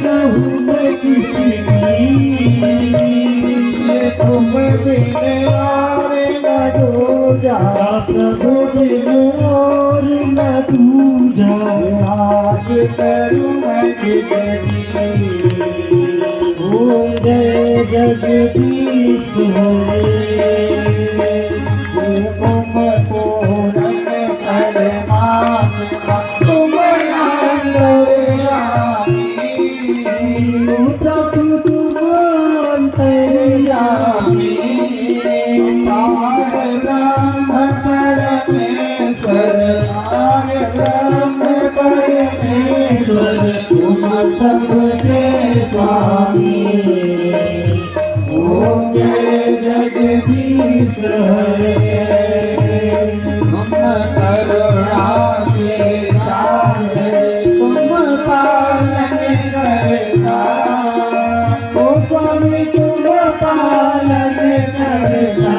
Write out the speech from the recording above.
कहूँ मैं किसी की, तुम बिन और न दूजा, प्रभु बिन और न दूजा, आज करूँ मैं किसकी। ओ जय जगदीश हरे, तुम पूरन परमात्मा, तुम प्रभु तुम अंतर्यामी, पार ब्रह्म परमेश्वर, पार ब्रह्म परमेश्वर, तुम सबके स्वामी। ओम जय जगदीश हरे, तुम करुणा के सागर, तुम पालन करता, ओ स्वामी तुम पालन करता,